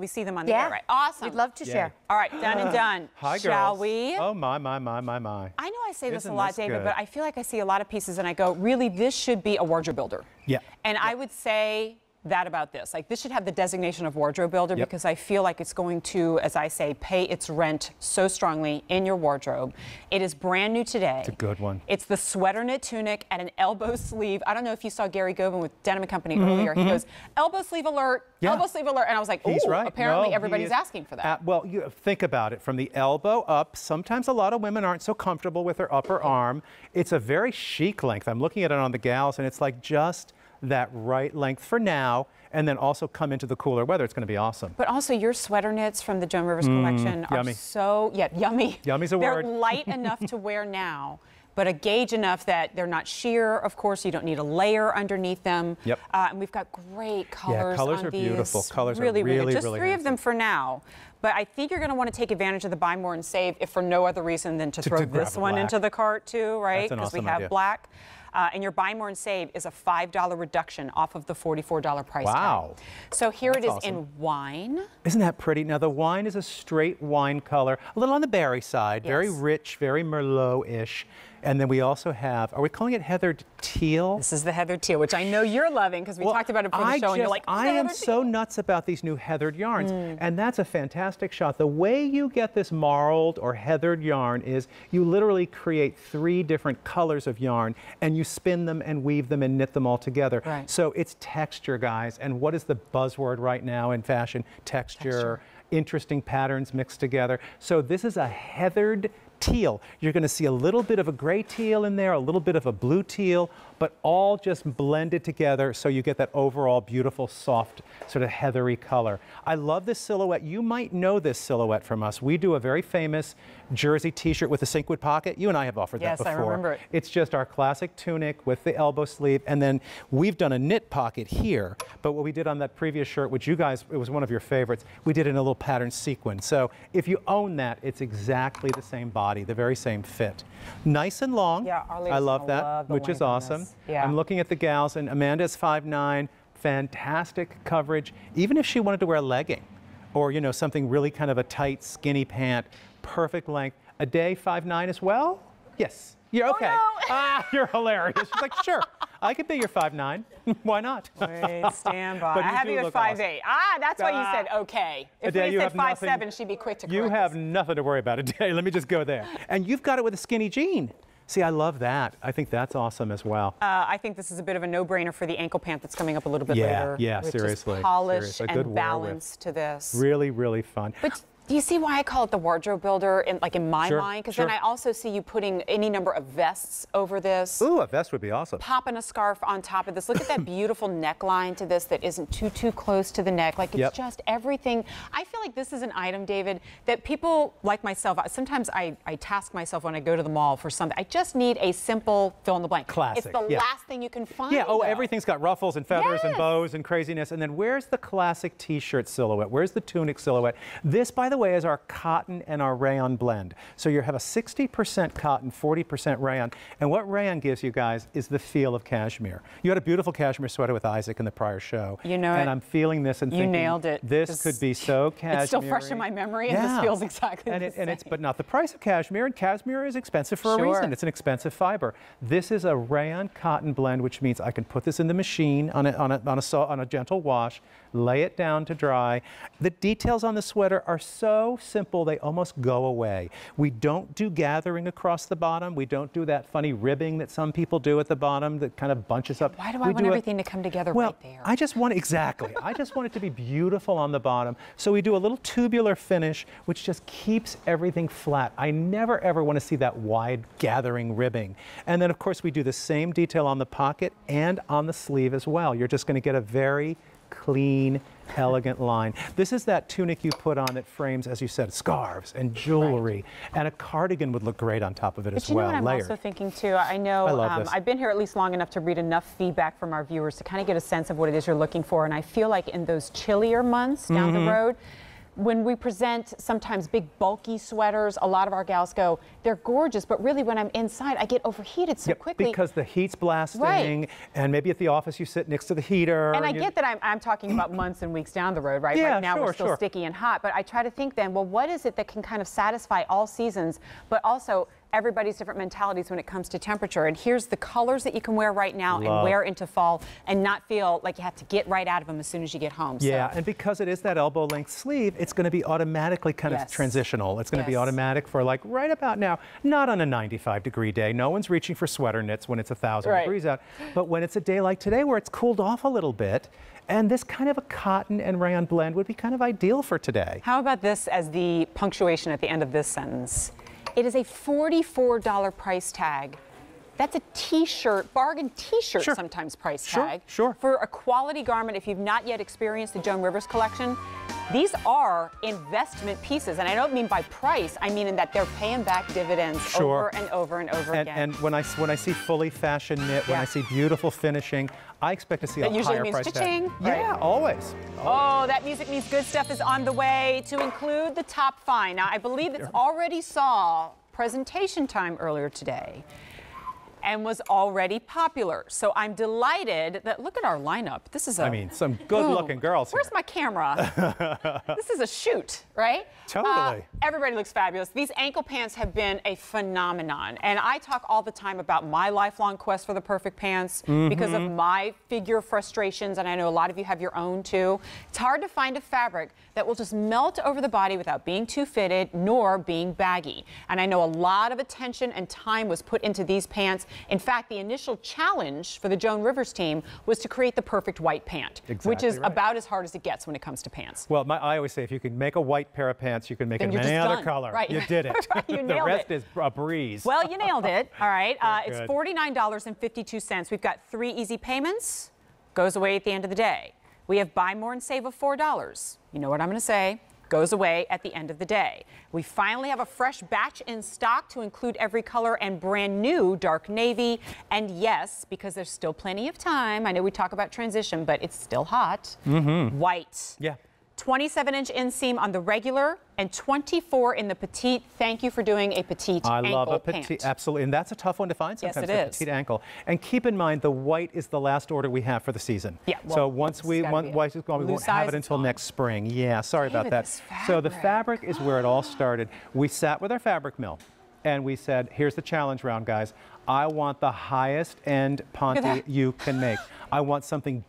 We see them on the air, right? Awesome. We'd love to share. All right, done and done. Hi, girls. Shall we? Oh, my. I know I say this a lot, David, but I feel like I see a lot of pieces and I go, really, this should be a wardrobe builder. Yeah. And I would say that about this. Like, this should have the designation of wardrobe builder because I feel like it's going to, as I say, pay its rent so strongly in your wardrobe. It is brand new today. It's a good one. It's the sweater knit tunic at an elbow sleeve. I don't know if you saw Gary Govan with Denim & Company earlier. He goes, elbow sleeve alert, elbow sleeve alert. And I was like, he's right. Apparently everybody's asking for that. Well, you think about it. From the elbow up, sometimes a lot of women aren't so comfortable with their upper arm. It's a very chic length. I'm looking at it on the gals, and it's like just that right length for now, and then also come into the cooler weather. It's going to be awesome. But also your sweater knits from the Joan Rivers collection are so, yummy. Yummy's a word. They're light enough to wear now, but a gauge enough that they're not sheer, of course. You don't need a layer underneath them. Yep. And we've got great colors colors on are these. beautiful. Colors really, are really, just really three handsome. of them for now. But I think you're going to want to take advantage of the buy more and save, if for no other reason than to throw this one into the cart too, right? That's an Because awesome we have idea. black. And your buy more and save is a $5 reduction off of the $44 price Wow. tag. So here it is awesome. in wine. Isn't that pretty? Now, the wine is a straight wine color, a little on the berry side, very rich, very Merlot-ish. And then we also have, are we calling it heathered teal? This is the heathered teal, which I know you're loving because we talked about it before the show, and you're like, I am so nuts about these new heathered yarns, and that's a fantastic shot. The way you get this marled or heathered yarn is you literally create 3 different colors of yarn, and you spin them and weave them and knit them all together. Right. So it's texture, guys. And what is the buzzword right now in fashion? Texture. Interesting patterns mixed together. So this is a heathered teal. You're going to see a little bit of a gray teal in there, a little bit of a blue teal, but all just blended together so you get that overall beautiful, soft, sort of heathery color. I love this silhouette. You might know this silhouette from us. We do a very famous jersey t-shirt with a syncwood pocket. You and I have offered that before. Yes, I remember it. It's just our classic tunic with the elbow sleeve, and then we've done a knit pocket here, but what we did on that previous shirt, which you guys, it was one of your favorites, we did in a little pattern sequin. So if you own that, it's exactly the same body, the very same fit. Nice and long. Yeah, our ladies I love that, love the which is length on awesome. this. Yeah. I'm looking at the gals, and Amanda's 5'9", fantastic coverage. Even if she wanted to wear a legging or, you know, something really kind of a tight, skinny pant, perfect length. A day 5'9" as well? Yes. You're okay. Oh, no. You're hilarious. She's like, sure, I could be your 5'9". Why not? Wait, stand by. But I you have do you at look 5'8". awesome. That's why you said okay. If Adele, we you said have 5'7", she'd be quick to correct You have us. nothing to worry about today. Let me just go there. And you've got it with a skinny jean. See, I love that. I think that's awesome as well. I think this is a bit of a no-brainer for the ankle pant that's coming up a little bit later. Yeah, with seriously. Just polish Seriously. Good and balance to this. Really, really fun. But do you see why I call it the wardrobe builder in my mind? Because then I also see you putting any number of vests over this. Ooh, a vest would be awesome. Popping a scarf on top of this. Look at that beautiful neckline to this that isn't too close to the neck. Like, it's just everything. I feel like this is an item, David, that people like myself, sometimes I task myself when I go to the mall for something. I just need a simple fill in the blank. Classic. It's the last thing you can find. Yeah, though. everything's got ruffles and feathers and bows and craziness. And then where's the classic t-shirt silhouette? Where's the tunic silhouette? This, by the way, is our cotton and our rayon blend. So you have a 60% cotton, 40% rayon. And what rayon gives you guys is the feel of cashmere. You had a beautiful cashmere sweater with Isaac in the prior show. You know and it. I'm feeling this and thinking, nailed it. This could be so cashmere. It's still fresh in my memory, and this feels exactly the same. And it's, but not the price of cashmere, and cashmere is expensive for a reason. It's an expensive fiber. This is a rayon cotton blend, which means I can put this in the machine on a gentle wash, lay it down to dry. The details on the sweater are so simple, they almost go away. We don't do gathering across the bottom. We don't do that funny ribbing that some people do at the bottom that kind of bunches up. Why do I want everything to come together right there? I just want, exactly. I just want it to be beautiful on the bottom. So we do a little tubular finish, which just keeps everything flat. I never ever want to see that wide gathering ribbing. And then of course we do the same detail on the pocket and on the sleeve as well. You're just going to get a very clean, elegant line. This is that tunic you put on that frames, as you said, scarves and jewelry, and a cardigan would look great on top of it as well. But you know what I'm also thinking too? I know I've been here at least long enough to read enough feedback from our viewers to kind of get a sense of what it is you're looking for, and I feel like in those chillier months down the road, when we present sometimes big bulky sweaters, a lot of our gals go, they're gorgeous, but really when I'm inside, I get overheated so quickly. Because the heat's blasting, right. And maybe at the office you sit next to the heater. And I get that I'm talking about months and weeks down the road, right? Yeah, right now sure, we're still sticky and hot, but I try to think then, well, what is it that can kind of satisfy all seasons, but also everybody's different mentalities when it comes to temperature. And here's the colors that you can wear right now and wear into fall and not feel like you have to get right out of them as soon as you get home. Yeah, so. and because it is that elbow length sleeve, it's going to be automatically kind of transitional. It's going to be automatic for like right about now, not on a 95-degree day. No one's reaching for sweater knits when it's 1,000 degrees out. But when it's a day like today where it's cooled off a little bit, and this kind of a cotton and rayon blend would be kind of ideal for today. How about this as the punctuation at the end of this sentence? It is a $44 price tag. That's a t-shirt, bargain t-shirt sometimes price tag. For a quality garment, if you've not yet experienced the Joan Rivers collection, these are investment pieces. And I don't mean by price, I mean in that they're paying back dividends over and over and over again. And when I see fully fashioned knit, when I see beautiful finishing, I expect to see a higher price tag. That usually means cha-ching. Yeah, always. Oh, that music means good stuff is on the way to include the top find. Now, I believe it's already saw presentation time earlier today and was already popular. So I'm delighted that, look at our lineup. This is some good-looking girls here. Where's my camera? This is a shoot, right? Totally. Everybody looks fabulous. These ankle pants have been a phenomenon. And I talk all the time about my lifelong quest for the perfect pants because of my figure frustrations, and I know a lot of you have your own too. It's hard to find a fabric that will just melt over the body without being too fitted nor being baggy. And I know a lot of attention and time was put into these pants. In fact, the initial challenge for the Joan Rivers team was to create the perfect white pant, which is about as hard as it gets when it comes to pants. Well, I always say if you can make a white pair of pants, you can make it in any other color. Right. You did it. You nailed the rest is a breeze. Well, you nailed it. All right. It's $49.52. We've got 3 easy payments. Goes away at the end of the day. We have buy more and save of $4. You know what I'm going to say. Goes away at the end of the day. We finally have a fresh batch in stock to include every color and brand new dark navy. And yes, because there's still plenty of time, I know we talk about transition, but it's still hot. White. Yeah. 27-inch inseam on the regular and 24 in the petite. Thank you for doing a petite ankle I love a petite, pant. Absolutely, and that's a tough one to find sometimes. Yes, it is. Petite ankle. And keep in mind, the white is the last order we have for the season. Yeah. Well, so once white is gone, we won't have it until next spring. Yeah, sorry about that. So the fabric is where it all started. We sat with our fabric mill, and we said, here's the challenge round, guys. I want the highest end ponte you can make. I want something